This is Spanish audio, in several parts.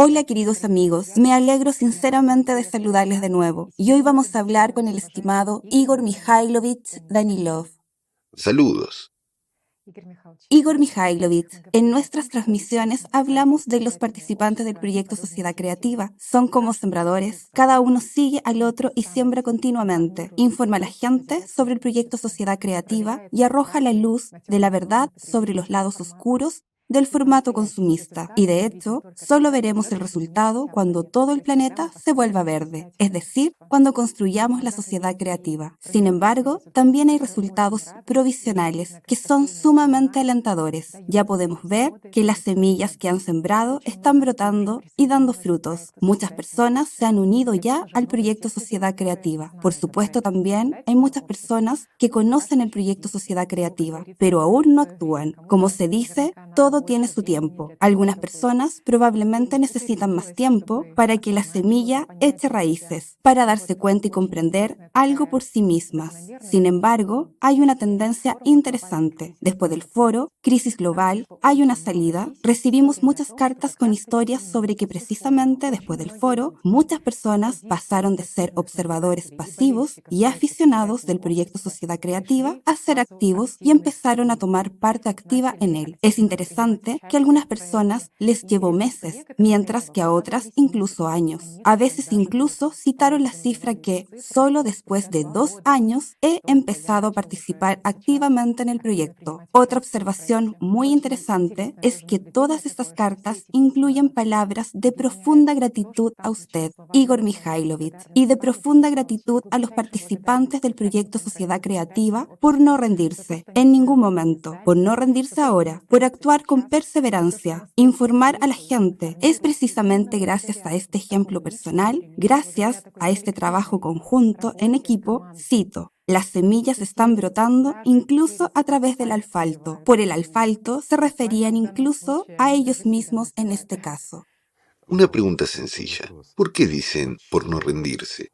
Hola queridos amigos, me alegro sinceramente de saludarles de nuevo y hoy vamos a hablar con el estimado Igor Mikhailovich Danilov. Saludos. Igor Mikhailovich, en nuestras transmisiones hablamos de los participantes del proyecto Sociedad Creativa. Son como sembradores, cada uno sigue al otro y siembra continuamente. Informa a la gente sobre el proyecto Sociedad Creativa y arroja la luz de la verdad sobre los lados oscuros del formato consumista. Y de hecho, solo veremos el resultado cuando todo el planeta se vuelva verde, es decir, cuando construyamos la sociedad creativa. Sin embargo, también hay resultados provisionales que son sumamente alentadores. Ya podemos ver que las semillas que han sembrado están brotando y dando frutos. Muchas personas se han unido ya al proyecto Sociedad Creativa. Por supuesto, también hay muchas personas que conocen el proyecto Sociedad Creativa, pero aún no actúan. Como se dice, todo tiene su tiempo. Algunas personas probablemente necesitan más tiempo para que la semilla eche raíces, para darse cuenta y comprender algo por sí mismas. Sin embargo, hay una tendencia interesante. Después del foro Crisis Global, hay una salida. Recibimos muchas cartas con historias sobre que precisamente después del foro, muchas personas pasaron de ser observadores pasivos y aficionados del proyecto Sociedad Creativa a ser activos y empezaron a tomar parte activa en él. Es interesante que a algunas personas les llevó meses, mientras que a otras incluso años. A veces incluso citaron la cifra que solo después de 2 años he empezado a participar activamente en el proyecto. Otra observación muy interesante es que todas estas cartas incluyen palabras de profunda gratitud a usted, Igor Mikhailovich, y de profunda gratitud a los participantes del proyecto Sociedad Creativa por no rendirse en ningún momento, por no rendirse ahora, por actuar con perseverancia, informar a la gente. Es precisamente gracias a este ejemplo personal, gracias a este trabajo conjunto en equipo, cito: las semillas están brotando incluso a través del asfalto. Por el asfalto se referían incluso a ellos mismos en este caso. Una pregunta sencilla. ¿Por qué dicen por no rendirse?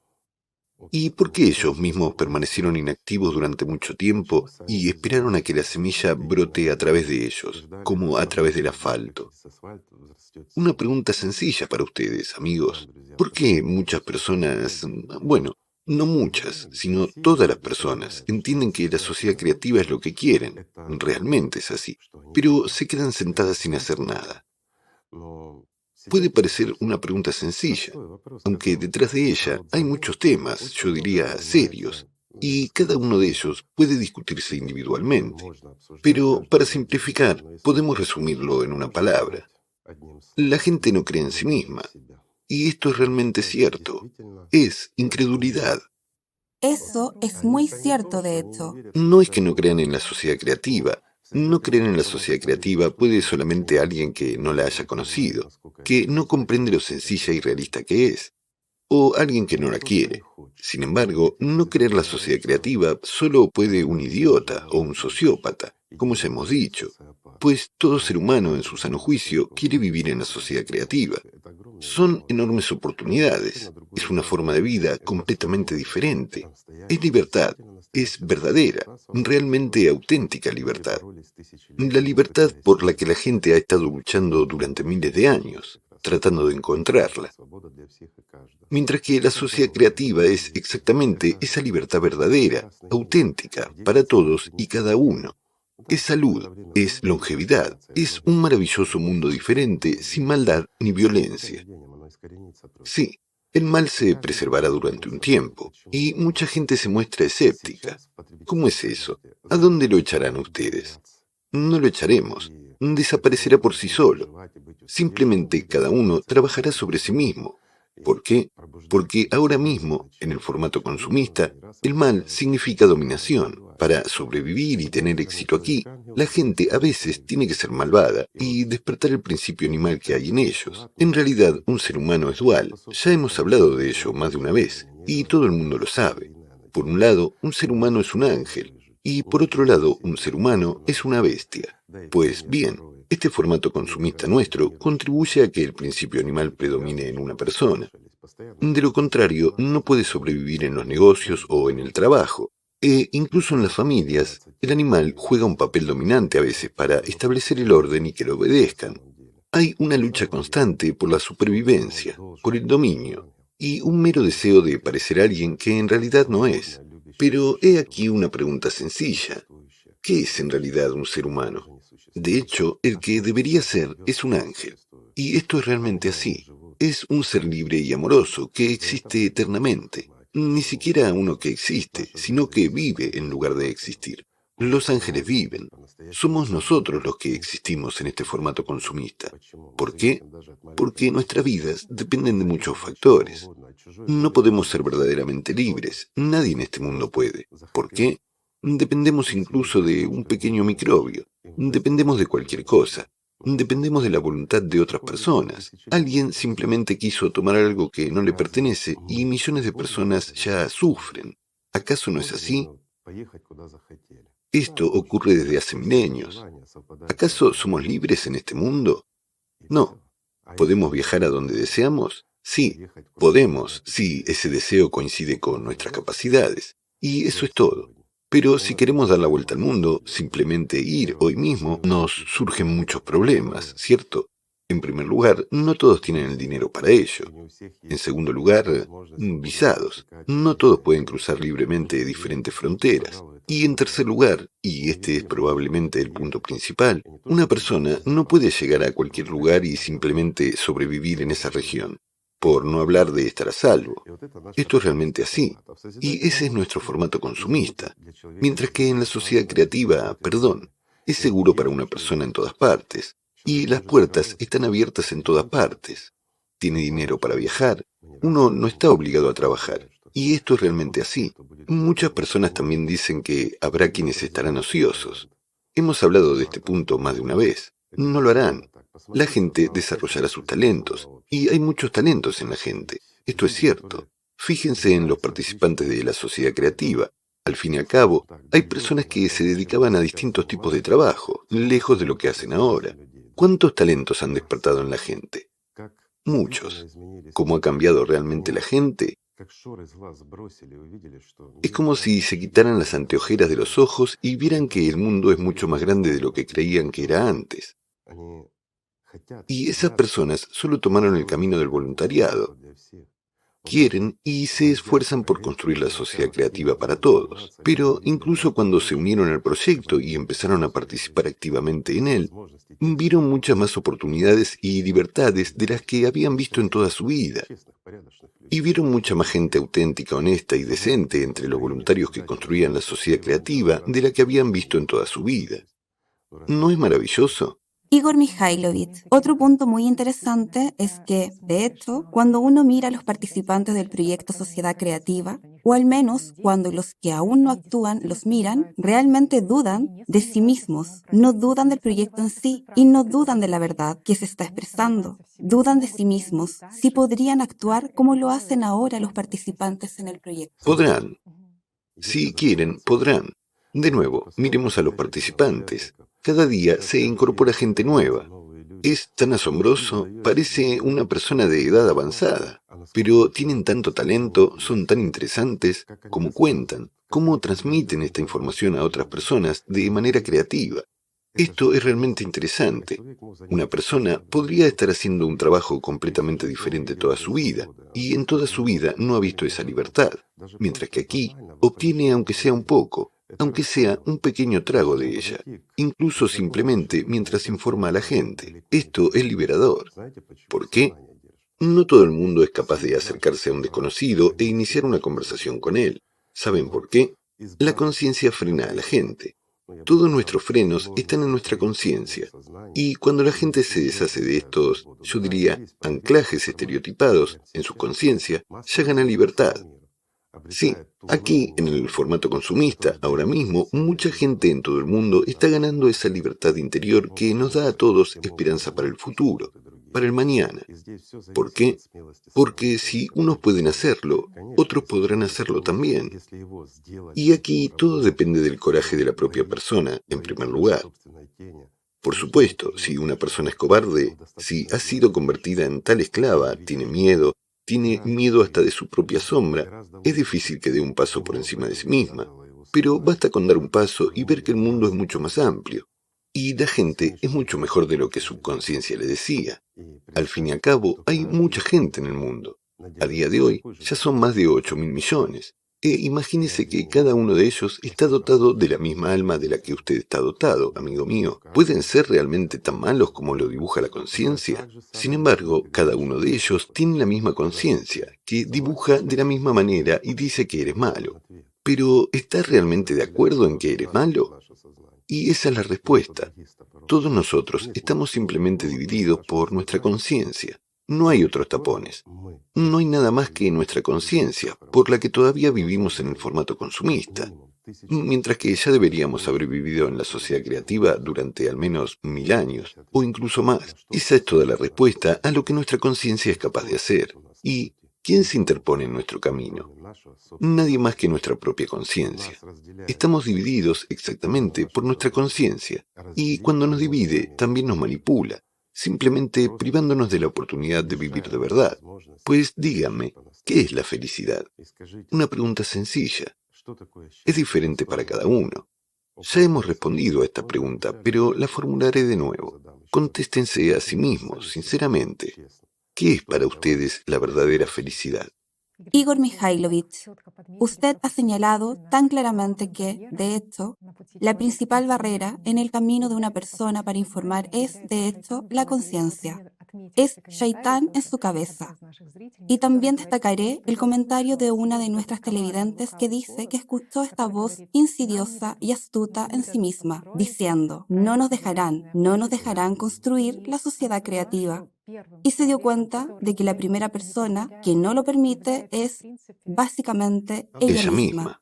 ¿Y por qué ellos mismos permanecieron inactivos durante mucho tiempo y esperaron a que la semilla brote a través de ellos, como a través del asfalto? Una pregunta sencilla para ustedes, amigos. ¿Por qué muchas personas, bueno, no muchas, sino todas las personas, entienden que la sociedad creativa es lo que quieren? Realmente es así, pero se quedan sentadas sin hacer nada. Puede parecer una pregunta sencilla, aunque detrás de ella hay muchos temas, yo diría serios, y cada uno de ellos puede discutirse individualmente. Pero para simplificar, podemos resumirlo en una palabra. La gente no cree en sí misma, y esto es realmente cierto. Es incredulidad. Eso es muy cierto, de hecho. No es que no crean en la sociedad creativa. No creer en la sociedad creativa puede solamente alguien que no la haya conocido, que no comprende lo sencilla y realista que es, o alguien que no la quiere. Sin embargo, no creer la sociedad creativa solo puede un idiota o un sociópata, como ya hemos dicho, pues todo ser humano en su sano juicio quiere vivir en la sociedad creativa. Son enormes oportunidades, es una forma de vida completamente diferente, es libertad, es verdadera, realmente auténtica libertad. La libertad por la que la gente ha estado luchando durante miles de años, tratando de encontrarla. Mientras que la sociedad creativa es exactamente esa libertad verdadera, auténtica, para todos y cada uno. Es salud, es longevidad, es un maravilloso mundo diferente, sin maldad ni violencia. Sí, el mal se preservará durante un tiempo, y mucha gente se muestra escéptica. ¿Cómo es eso? ¿A dónde lo echarán ustedes? No lo echaremos, desaparecerá por sí solo. Simplemente cada uno trabajará sobre sí mismo. ¿Por qué? Porque ahora mismo, en el formato consumista, el mal significa dominación. Para sobrevivir y tener éxito aquí, la gente a veces tiene que ser malvada y despertar el principio animal que hay en ellos. En realidad, un ser humano es dual. Ya hemos hablado de ello más de una vez, y todo el mundo lo sabe. Por un lado, un ser humano es un ángel, y por otro lado, un ser humano es una bestia. Pues bien, este formato consumista nuestro contribuye a que el principio animal predomine en una persona. De lo contrario, no puede sobrevivir en los negocios o en el trabajo. E incluso en las familias, el animal juega un papel dominante a veces para establecer el orden y que lo obedezcan. Hay una lucha constante por la supervivencia, por el dominio, y un mero deseo de parecer alguien que en realidad no es. Pero he aquí una pregunta sencilla. ¿Qué es en realidad un ser humano? De hecho, el que debería ser es un ángel. Y esto es realmente así. Es un ser libre y amoroso que existe eternamente. Ni siquiera uno que existe, sino que vive en lugar de existir. Los ángeles viven. Somos nosotros los que existimos en este formato consumista. ¿Por qué? Porque nuestras vidas dependen de muchos factores. No podemos ser verdaderamente libres. Nadie en este mundo puede. ¿Por qué? Dependemos incluso de un pequeño microbio. Dependemos de cualquier cosa. Dependemos de la voluntad de otras personas. Alguien simplemente quiso tomar algo que no le pertenece y millones de personas ya sufren. ¿Acaso no es así? Esto ocurre desde hace milenios. ¿Acaso somos libres en este mundo? No. ¿Podemos viajar a donde deseamos? Sí, podemos, si ese deseo coincide con nuestras capacidades. Y eso es todo. Pero si queremos dar la vuelta al mundo, simplemente ir hoy mismo, nos surgen muchos problemas, ¿cierto? En primer lugar, no todos tienen el dinero para ello. En segundo lugar, visados. No todos pueden cruzar libremente diferentes fronteras. Y en tercer lugar, y este es probablemente el punto principal, una persona no puede llegar a cualquier lugar y simplemente sobrevivir en esa región, por no hablar de estar a salvo. Esto es realmente así, y ese es nuestro formato consumista. Mientras que en la sociedad creativa, es seguro para una persona en todas partes, y las puertas están abiertas en todas partes. Tiene dinero para viajar, uno no está obligado a trabajar, y esto es realmente así. Muchas personas también dicen que habrá quienes estarán ociosos. Hemos hablado de este punto más de una vez. No lo harán. La gente desarrollará sus talentos, y hay muchos talentos en la gente. Esto es cierto. Fíjense en los participantes de la sociedad creativa. Al fin y al cabo, hay personas que se dedicaban a distintos tipos de trabajo, lejos de lo que hacen ahora. ¿Cuántos talentos han despertado en la gente? Muchos. ¿Cómo ha cambiado realmente la gente? Es como si se quitaran las anteojeras de los ojos y vieran que el mundo es mucho más grande de lo que creían que era antes. Y esas personas solo tomaron el camino del voluntariado. Quieren y se esfuerzan por construir la sociedad creativa para todos. Pero incluso cuando se unieron al proyecto y empezaron a participar activamente en él, vieron muchas más oportunidades y libertades de las que habían visto en toda su vida. Y vieron mucha más gente auténtica, honesta y decente entre los voluntarios que construían la sociedad creativa de la que habían visto en toda su vida. ¿No es maravilloso? Igor Mikhailovich. Otro punto muy interesante es que, de hecho, cuando uno mira a los participantes del proyecto Sociedad Creativa, o al menos cuando los que aún no actúan los miran, realmente dudan de sí mismos, no dudan del proyecto en sí y no dudan de la verdad que se está expresando. Dudan de sí mismos si podrían actuar como lo hacen ahora los participantes en el proyecto. Podrán. Si quieren, podrán. De nuevo, miremos a los participantes. Cada día se incorpora gente nueva. Es tan asombroso, parece una persona de edad avanzada, pero tienen tanto talento, son tan interesantes, cómo cuentan, cómo transmiten esta información a otras personas de manera creativa. Esto es realmente interesante. Una persona podría estar haciendo un trabajo completamente diferente toda su vida, y en toda su vida no ha visto esa libertad, mientras que aquí obtiene aunque sea un poco, aunque sea un pequeño trago de ella, incluso simplemente mientras informa a la gente. Esto es liberador. ¿Por qué? No todo el mundo es capaz de acercarse a un desconocido e iniciar una conversación con él. ¿Saben por qué? La conciencia frena a la gente. Todos nuestros frenos están en nuestra conciencia. Y cuando la gente se deshace de estos, yo diría, anclajes estereotipados en su conciencia, ya gana libertad. Sí, aquí, en el formato consumista, ahora mismo, mucha gente en todo el mundo está ganando esa libertad interior que nos da a todos esperanza para el futuro, para el mañana. ¿Por qué? Porque si unos pueden hacerlo, otros podrán hacerlo también. Y aquí todo depende del coraje de la propia persona, en primer lugar. Por supuesto, si una persona es cobarde, si ha sido convertida en tal esclava, tiene miedo hasta de su propia sombra, es difícil que dé un paso por encima de sí misma. Pero basta con dar un paso y ver que el mundo es mucho más amplio. Y la gente es mucho mejor de lo que su conciencia le decía. Al fin y al cabo, hay mucha gente en el mundo. A día de hoy ya son más de 8.000 millones. Imagínese que cada uno de ellos está dotado de la misma alma de la que usted está dotado, amigo mío. ¿Pueden ser realmente tan malos como lo dibuja la conciencia? Sin embargo, cada uno de ellos tiene la misma conciencia, que dibuja de la misma manera y dice que eres malo. Pero, ¿estás realmente de acuerdo en que eres malo? Y esa es la respuesta. Todos nosotros estamos simplemente divididos por nuestra conciencia. No hay otros tapones. No hay nada más que nuestra conciencia, por la que todavía vivimos en el formato consumista, mientras que ya deberíamos haber vivido en la sociedad creativa durante al menos 1000 años, o incluso más. Esa es toda la respuesta a lo que nuestra conciencia es capaz de hacer. ¿Y quién se interpone en nuestro camino? Nadie más que nuestra propia conciencia. Estamos divididos exactamente por nuestra conciencia, y cuando nos divide, también nos manipula, simplemente privándonos de la oportunidad de vivir de verdad. Pues díganme, ¿qué es la felicidad? Una pregunta sencilla. Es diferente para cada uno. Ya hemos respondido a esta pregunta, pero la formularé de nuevo. Contéstense a sí mismos, sinceramente. ¿Qué es para ustedes la verdadera felicidad? Igor Mikhailovich, usted ha señalado tan claramente que, de hecho, la principal barrera en el camino de una persona para informar es, de hecho, la conciencia. Es Shaitán en su cabeza. Y también destacaré el comentario de una de nuestras televidentes que dice que escuchó esta voz insidiosa y astuta en sí misma, diciendo, no nos dejarán construir la sociedad creativa. Y se dio cuenta de que la primera persona que no lo permite es, básicamente, ella Ella misma. misma.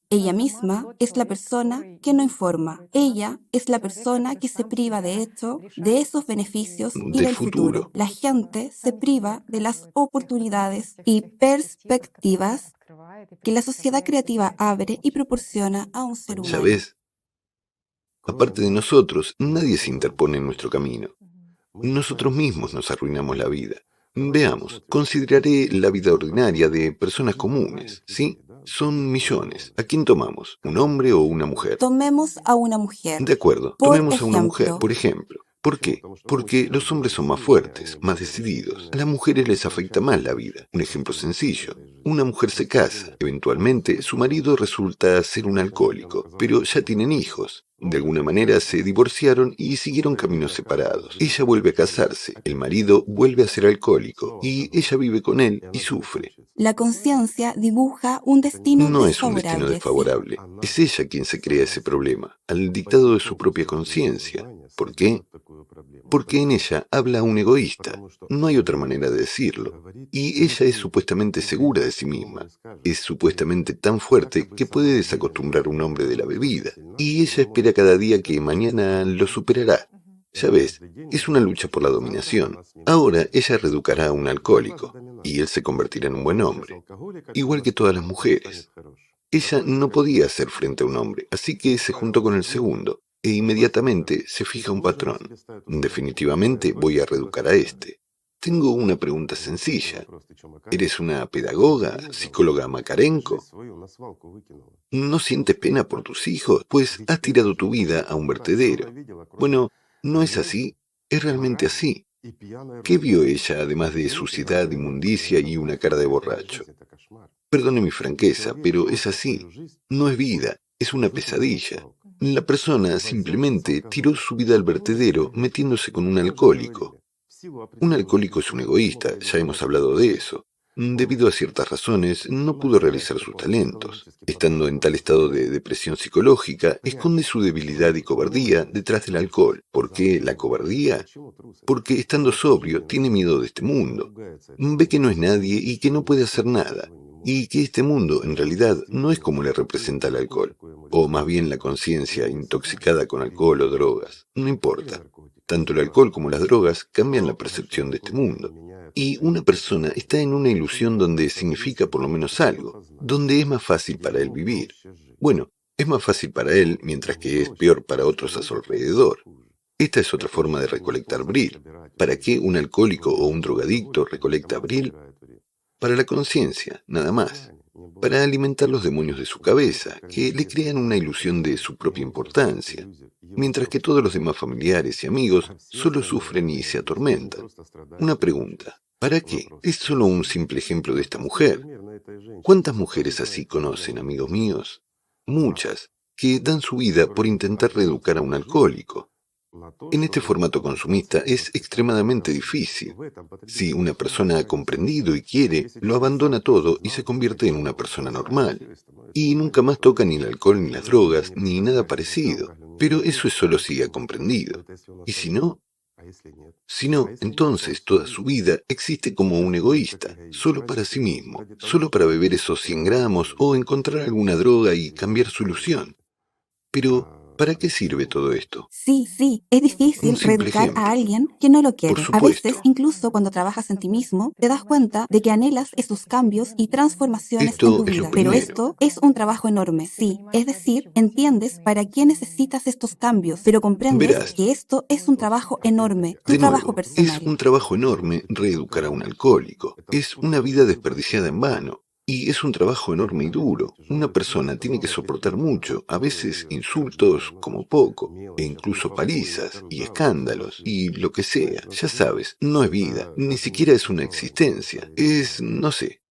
Ella misma es la persona que no informa. Ella es la persona que se priva, de hecho, de esos beneficios y Del del futuro. futuro. La gente se priva de las oportunidades y perspectivas que la sociedad creativa abre y proporciona a un ser Ya humano. ves, aparte de nosotros, nadie se interpone en nuestro camino. Nosotros mismos nos arruinamos la vida. Veamos, consideraré la vida ordinaria de personas comunes, ¿sí? Son millones. ¿A quién tomamos? ¿Un hombre o una mujer? Tomemos a una mujer. De acuerdo, Por tomemos a una mujer, ejemplo, por ejemplo. ¿Por qué? Porque los hombres son más fuertes, más decididos. A las mujeres les afecta más la vida. Un ejemplo sencillo. Una mujer se casa. Eventualmente, su marido resulta ser un alcohólico, pero ya tienen hijos. De alguna manera se divorciaron y siguieron caminos separados. Ella vuelve a casarse, el marido vuelve a ser alcohólico y ella vive con él y sufre. la conciencia dibuja un destino No es un destino desfavorable, ¿sí? desfavorable. Es ella quien se crea ese problema, al dictado de su propia conciencia. ¿Por qué? Porque en ella habla un egoísta. No hay otra manera de decirlo. Y ella es supuestamente segura de sí misma. Es supuestamente tan fuerte que puede desacostumbrar a un hombre de la bebida. Y ella espera cada día que mañana lo superará. Ya ves, es una lucha por la dominación. Ahora ella reeducará a un alcohólico y él se convertirá en un buen hombre, igual que todas las mujeres. Ella no podía hacer frente a un hombre, así que se juntó con el segundo, e inmediatamente se fija un patrón. Definitivamente voy a reeducar a este. Tengo una pregunta sencilla. ¿Eres una pedagoga, psicóloga Makarenko? ¿No sientes pena por tus hijos? Pues has tirado tu vida a un vertedero. Bueno, no es así, es realmente así. ¿Qué vio ella además de suciedad, inmundicia y una cara de borracho? Perdone mi franqueza, pero es así. No es vida, es una pesadilla. La persona simplemente tiró su vida al vertedero metiéndose con un alcohólico. Un alcohólico es un egoísta, ya hemos hablado de eso. Debido a ciertas razones, no pudo realizar sus talentos. Estando en tal estado de depresión psicológica, esconde su debilidad y cobardía detrás del alcohol. ¿Por qué la cobardía? Porque estando sobrio tiene miedo de este mundo. Ve que no es nadie y que no puede hacer nada. Y que este mundo, en realidad, no es como le representa el alcohol. O más bien la conciencia intoxicada con alcohol o drogas. No importa. Tanto el alcohol como las drogas cambian la percepción de este mundo. Y una persona está en una ilusión donde significa por lo menos algo, donde es más fácil para él vivir. Bueno, es más fácil para él, mientras que es peor para otros a su alrededor. Esta es otra forma de recolectar bril. ¿Para qué un alcohólico o un drogadicto recolecta bril? Para la conciencia, nada más. Para alimentar los demonios de su cabeza, que le crean una ilusión de su propia importancia. mientras que todos los demás familiares y amigos solo sufren y se atormentan. Una pregunta, ¿para qué? Es solo un simple ejemplo de esta mujer. ¿Cuántas mujeres así conocen, amigos míos? Muchas, que dan su vida por intentar reeducar a un alcohólico. En este formato consumista es extremadamente difícil. Si una persona ha comprendido y quiere, lo abandona todo y se convierte en una persona normal. Y nunca más toca ni el alcohol ni las drogas, ni nada parecido. Pero eso es solo si ha comprendido. Y si no, entonces toda su vida existe como un egoísta, solo para sí mismo, solo para beber esos 100 gramos o encontrar alguna droga y cambiar su ilusión. Pero, ¿para qué sirve todo esto? Sí, es Un difícil simple reeducar a ejemplo. alguien que no lo Por quiere. A veces, supuesto, incluso cuando trabajas en ti mismo, te das cuenta de que anhelas esos cambios y transformaciones en esto tu es lo vida. Pero primero. esto es un trabajo enorme, sí. Es decir, entiendes para qué necesitas estos cambios, pero comprendes Verás, que esto es un trabajo enorme, tu de trabajo nuevo, es personal. un trabajo enorme reeducar a un alcohólico. Es una vida desperdiciada en vano. Y es un trabajo enorme y duro. Una persona tiene que soportar mucho, a veces insultos como poco, e incluso palizas y escándalos y lo que sea. Ya sabes, no es vida, ni siquiera es una existencia. Es, no sé.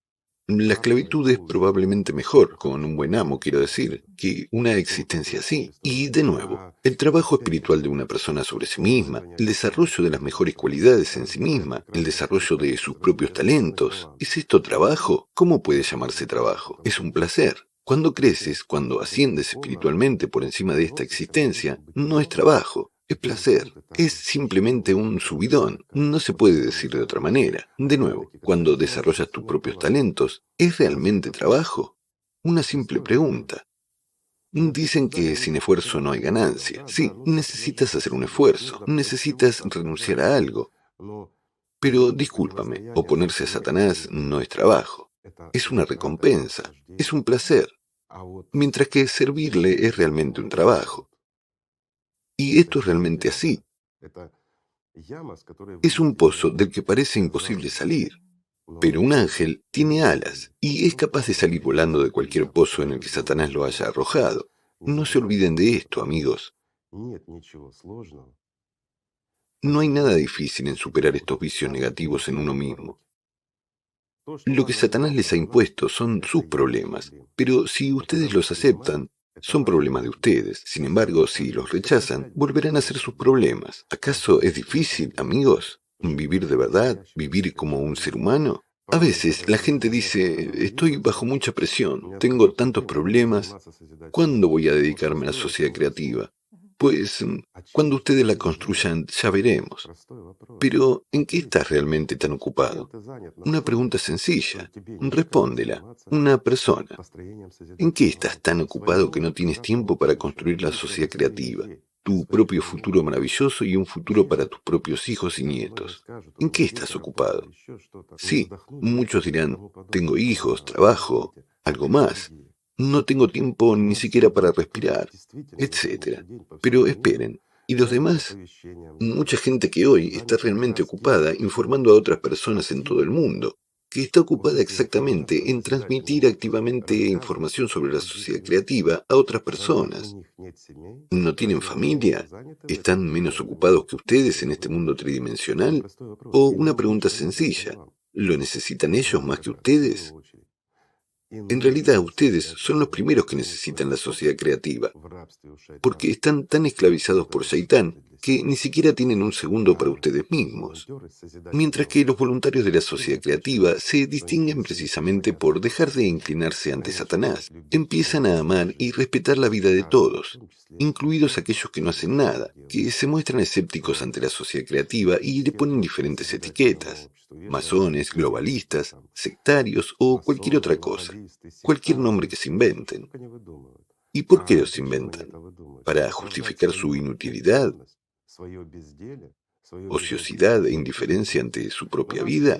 La esclavitud es probablemente mejor, con un buen amo, quiero decir, que una existencia así. Y de nuevo, el trabajo espiritual de una persona sobre sí misma, el desarrollo de las mejores cualidades en sí misma, el desarrollo de sus propios talentos. ¿Es esto trabajo? ¿Cómo puede llamarse trabajo? Es un placer. Cuando creces, cuando asciendes espiritualmente por encima de esta existencia, no es trabajo, es placer. Es simplemente un subidón. No se puede decir de otra manera. De nuevo, cuando desarrollas tus propios talentos, ¿es realmente trabajo? Una simple pregunta. Dicen que sin esfuerzo no hay ganancia. Sí, necesitas hacer un esfuerzo, necesitas renunciar a algo. Pero discúlpame, oponerse a Satanás no es trabajo. Es una recompensa, es un placer, mientras que servirle es realmente un trabajo. Y esto es realmente así. Es un pozo del que parece imposible salir. Pero un ángel tiene alas y es capaz de salir volando de cualquier pozo en el que Satanás lo haya arrojado. No se olviden de esto, amigos. No hay nada difícil en superar estos vicios negativos en uno mismo. Lo que Satanás les ha impuesto son sus problemas, pero si ustedes los aceptan, son problemas de ustedes. Sin embargo, si los rechazan, volverán a ser sus problemas. ¿Acaso es difícil, amigos, vivir de verdad, vivir como un ser humano? A veces la gente dice, estoy bajo mucha presión, tengo tantos problemas, ¿cuándo voy a dedicarme a la sociedad creativa? Pues cuando ustedes la construyan ya veremos. Pero, ¿en qué estás realmente tan ocupado? Una pregunta sencilla. Respóndela. Una persona. ¿En qué estás tan ocupado que no tienes tiempo para construir la sociedad creativa? Tu propio futuro maravilloso y un futuro para tus propios hijos y nietos. ¿En qué estás ocupado? Sí, muchos dirán, tengo hijos, trabajo, algo más. No tengo tiempo ni siquiera para respirar, etcétera. Pero esperen, ¿y los demás? Mucha gente que hoy está realmente ocupada informando a otras personas en todo el mundo, que está ocupada exactamente en transmitir activamente información sobre la sociedad creativa a otras personas. ¿No tienen familia? ¿Están menos ocupados que ustedes en este mundo tridimensional? O una pregunta sencilla, ¿lo necesitan ellos más que ustedes? En realidad ustedes son los primeros que necesitan la sociedad creativa, porque están tan esclavizados por Shaitán que ni siquiera tienen un segundo para ustedes mismos. Mientras que los voluntarios de la sociedad creativa se distinguen precisamente por dejar de inclinarse ante Satanás. Empiezan a amar y respetar la vida de todos, incluidos aquellos que no hacen nada, que se muestran escépticos ante la sociedad creativa y le ponen diferentes etiquetas: masones, globalistas, sectarios o cualquier otra cosa, cualquier nombre que se inventen. ¿Y por qué los inventan? ¿Para justificar su inutilidad, ociosidad e indiferencia ante su propia vida?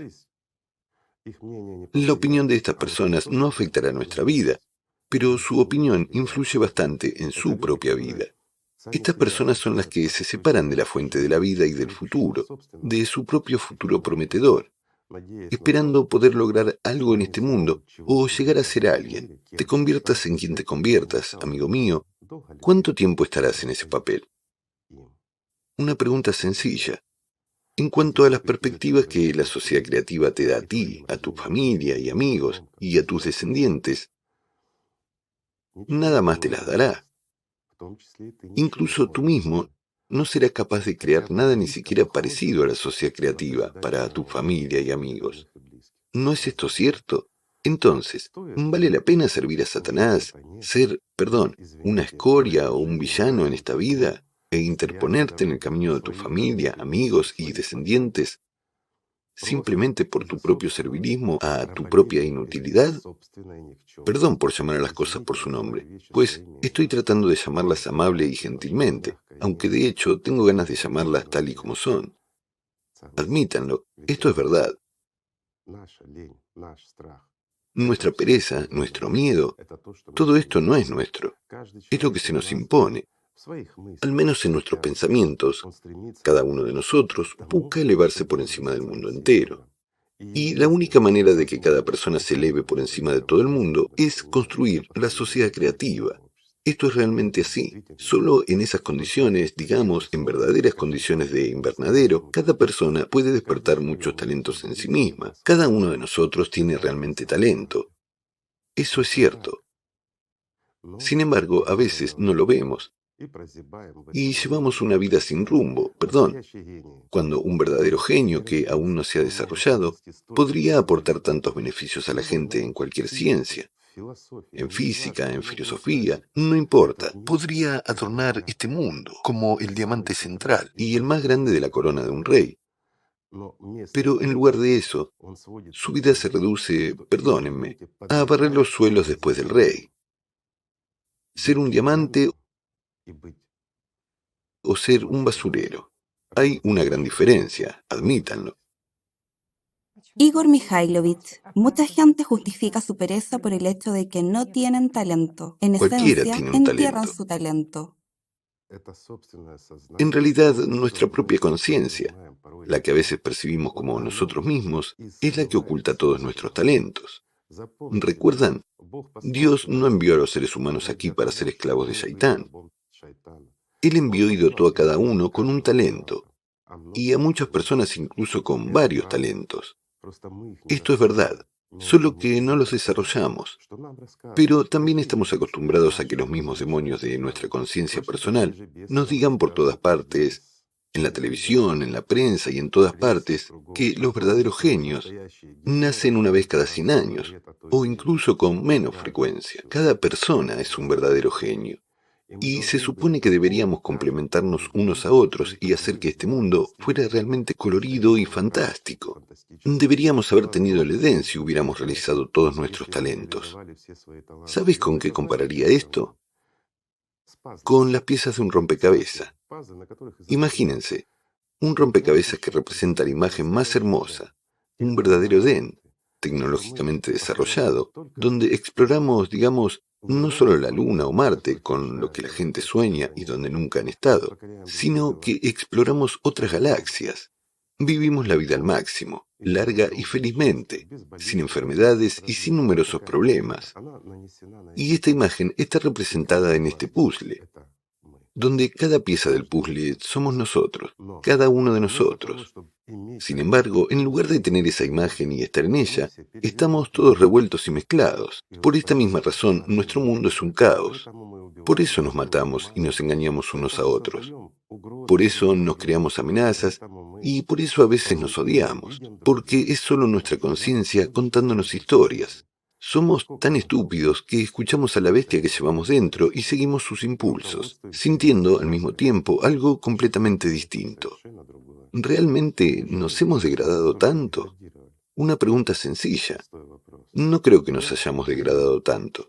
La opinión de estas personas no afectará nuestra vida, pero su opinión influye bastante en su propia vida. Estas personas son las que se separan de la fuente de la vida y del futuro, de su propio futuro prometedor, esperando poder lograr algo en este mundo o llegar a ser alguien. Te conviertas en quien te conviertas, amigo mío, ¿cuánto tiempo estarás en ese papel? Una pregunta sencilla. En cuanto a las perspectivas que la sociedad creativa te da a ti, a tu familia y amigos y a tus descendientes, nada más te las dará. Incluso tú mismo no serás capaz de crear nada ni siquiera parecido a la sociedad creativa para tu familia y amigos. ¿No es esto cierto? Entonces, ¿vale la pena servir a Satanás, ser, una escoria o un villano en esta vida e interponerte en el camino de tu familia, amigos y descendientes simplemente por tu propio servilismo a tu propia inutilidad? Perdón por llamar a las cosas por su nombre, pues estoy tratando de llamarlas amable y gentilmente, aunque de hecho tengo ganas de llamarlas tal y como son. Admítanlo, esto es verdad. Nuestra pereza, nuestro miedo, todo esto no es nuestro, es lo que se nos impone. Al menos en nuestros pensamientos, cada uno de nosotros busca elevarse por encima del mundo entero. Y la única manera de que cada persona se eleve por encima de todo el mundo es construir la sociedad creativa. Esto es realmente así. Solo en esas condiciones, digamos, en verdaderas condiciones de invernadero, cada persona puede despertar muchos talentos en sí misma. Cada uno de nosotros tiene realmente talento. Eso es cierto. Sin embargo, a veces no lo vemos y llevamos una vida sin rumbo, cuando un verdadero genio que aún no se ha desarrollado podría aportar tantos beneficios a la gente en cualquier ciencia, en física, en filosofía, no importa, podría adornar este mundo como el diamante central y el más grande de la corona de un rey. Pero en lugar de eso, su vida se reduce, perdónenme, a barrer los suelos después del rey. Ser un diamante o ser un basurero. Hay una gran diferencia, admítanlo. Igor Mikhailovich, mucha gente justifica su pereza por el hecho de que no tienen talento. En Cualquiera esencia, tiene un entierran talento. su talento. En realidad, nuestra propia conciencia, la que a veces percibimos como nosotros mismos, es la que oculta todos nuestros talentos. ¿Recuerdan? Dios no envió a los seres humanos aquí para ser esclavos de Shaitán. Él envió y dotó a cada uno con un talento, y a muchas personas incluso con varios talentos. Esto es verdad, solo que no los desarrollamos. Pero también estamos acostumbrados a que los mismos demonios de nuestra conciencia personal nos digan por todas partes, en la televisión, en la prensa y en todas partes, que los verdaderos genios nacen una vez cada 100 años, o incluso con menos frecuencia. Cada persona es un verdadero genio. Y se supone que deberíamos complementarnos unos a otros y hacer que este mundo fuera realmente colorido y fantástico. Deberíamos haber tenido el Edén si hubiéramos realizado todos nuestros talentos. ¿Sabes con qué compararía esto? Con las piezas de un rompecabezas. Imagínense, un rompecabezas que representa la imagen más hermosa, un verdadero Edén, tecnológicamente desarrollado, donde exploramos, digamos, no solo la Luna o Marte, con lo que la gente sueña y donde nunca han estado, sino que exploramos otras galaxias. Vivimos la vida al máximo, larga y felizmente, sin enfermedades y sin numerosos problemas. Y esta imagen está representada en este puzzle, donde cada pieza del puzzle somos nosotros, cada uno de nosotros. Sin embargo, en lugar de tener esa imagen y estar en ella, estamos todos revueltos y mezclados. Por esta misma razón, nuestro mundo es un caos. Por eso nos matamos y nos engañamos unos a otros. Por eso nos creamos amenazas y por eso a veces nos odiamos, porque es solo nuestra conciencia contándonos historias. Somos tan estúpidos que escuchamos a la bestia que llevamos dentro y seguimos sus impulsos, sintiendo al mismo tiempo algo completamente distinto. ¿Realmente nos hemos degradado tanto? Una pregunta sencilla. No creo que nos hayamos degradado tanto.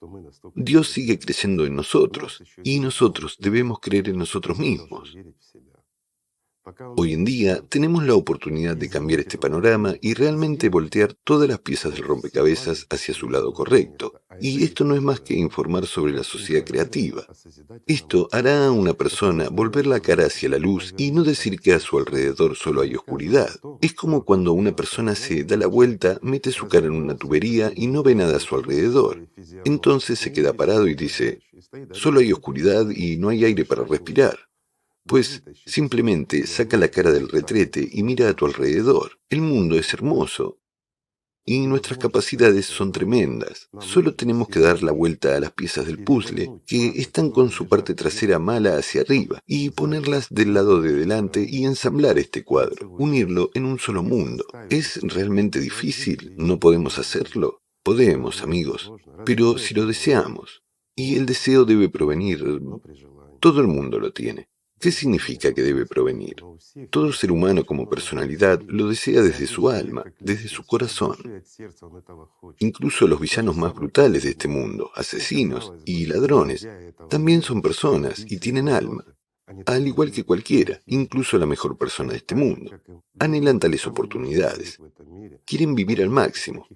Dios sigue creyendo en nosotros y nosotros debemos creer en nosotros mismos. Hoy en día tenemos la oportunidad de cambiar este panorama y realmente voltear todas las piezas del rompecabezas hacia su lado correcto. Y esto no es más que informar sobre la sociedad creativa. Esto hará a una persona volver la cara hacia la luz y no decir que a su alrededor solo hay oscuridad. Es como cuando una persona se da la vuelta, mete su cara en una tubería y no ve nada a su alrededor. Entonces se queda parado y dice, solo hay oscuridad y no hay aire para respirar. Pues simplemente saca la cara del retrete y mira a tu alrededor. El mundo es hermoso y nuestras capacidades son tremendas. Solo tenemos que dar la vuelta a las piezas del puzzle que están con su parte trasera mala hacia arriba y ponerlas del lado de delante y ensamblar este cuadro, unirlo en un solo mundo. ¿Es realmente difícil? ¿No podemos hacerlo? Podemos, amigos, pero si lo deseamos. Y el deseo debe provenir. Todo el mundo lo tiene. ¿Qué significa que debe provenir? Todo ser humano como personalidad lo desea desde su alma, desde su corazón. Incluso los villanos más brutales de este mundo, asesinos y ladrones, también son personas y tienen alma, al igual que cualquiera, incluso la mejor persona de este mundo. Anhelan tales oportunidades. Quieren vivir al máximo.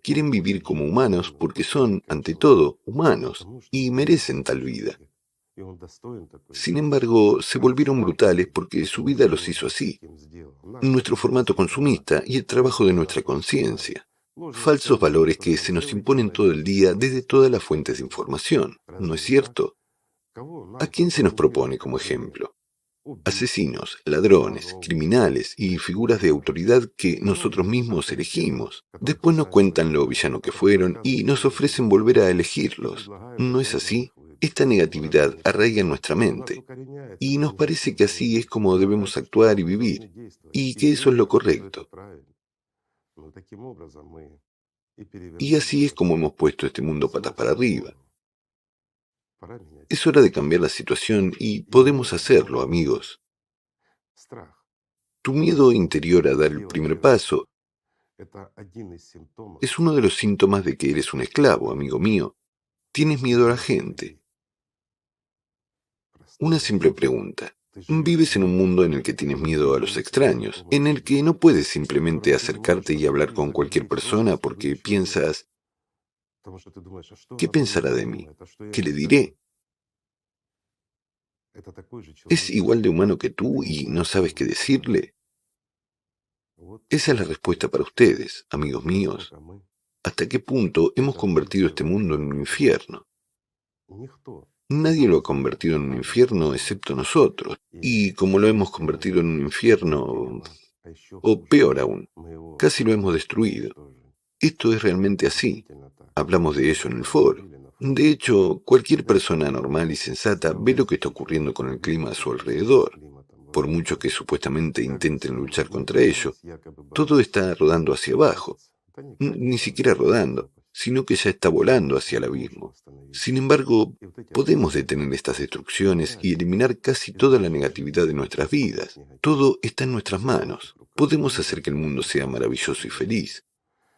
Quieren vivir como humanos porque son, ante todo, humanos y merecen tal vida. Sin embargo, se volvieron brutales porque su vida los hizo así. Nuestro formato consumista y el trabajo de nuestra conciencia. Falsos valores que se nos imponen todo el día desde todas las fuentes de información, ¿no es cierto? ¿A quién se nos propone como ejemplo? Asesinos, ladrones, criminales y figuras de autoridad que nosotros mismos elegimos. Después nos cuentan lo villano que fueron y nos ofrecen volver a elegirlos. ¿No es así? Esta negatividad arraiga en nuestra mente y nos parece que así es como debemos actuar y vivir, y que eso es lo correcto. Y así es como hemos puesto este mundo patas para arriba. Es hora de cambiar la situación y podemos hacerlo, amigos. Tu miedo interior a dar el primer paso es uno de los síntomas de que eres un esclavo, amigo mío. Tienes miedo a la gente. Una simple pregunta. Vives en un mundo en el que tienes miedo a los extraños, en el que no puedes simplemente acercarte y hablar con cualquier persona porque piensas, ¿qué pensará de mí? ¿Qué le diré? ¿Es igual de humano que tú y no sabes qué decirle? Esa es la respuesta para ustedes, amigos míos. ¿Hasta qué punto hemos convertido este mundo en un infierno? Nadie lo ha convertido en un infierno excepto nosotros. Y como lo hemos convertido en un infierno, o peor aún, casi lo hemos destruido. Esto es realmente así. Hablamos de eso en el foro. De hecho, cualquier persona normal y sensata ve lo que está ocurriendo con el clima a su alrededor. Por mucho que supuestamente intenten luchar contra ello, todo está rodando hacia abajo. Ni siquiera rodando, sino que ya está volando hacia el abismo. Sin embargo, podemos detener estas destrucciones y eliminar casi toda la negatividad de nuestras vidas. Todo está en nuestras manos. Podemos hacer que el mundo sea maravilloso y feliz.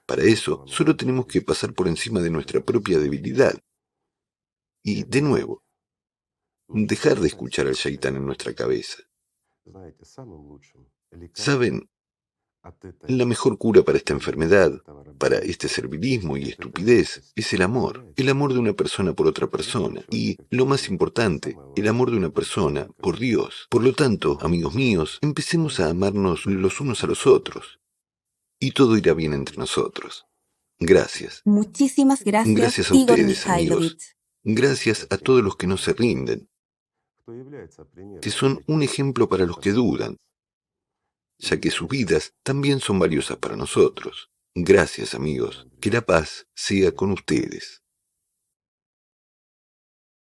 Para eso, solo tenemos que pasar por encima de nuestra propia debilidad. Y, de nuevo, dejar de escuchar al Shaitán en nuestra cabeza. ¿Saben? La mejor cura para esta enfermedad, para este servilismo y estupidez, es el amor de una persona por otra persona y, lo más importante, el amor de una persona por Dios. Por lo tanto, amigos míos, empecemos a amarnos los unos a los otros y todo irá bien entre nosotros. Gracias. Muchísimas gracias, Gracias a Igor ustedes, amigos. Mikhailovich. Gracias a todos los que no se rinden, que son un ejemplo para los que dudan, ya que sus vidas también son valiosas para nosotros. Gracias, amigos. Que la paz sea con ustedes.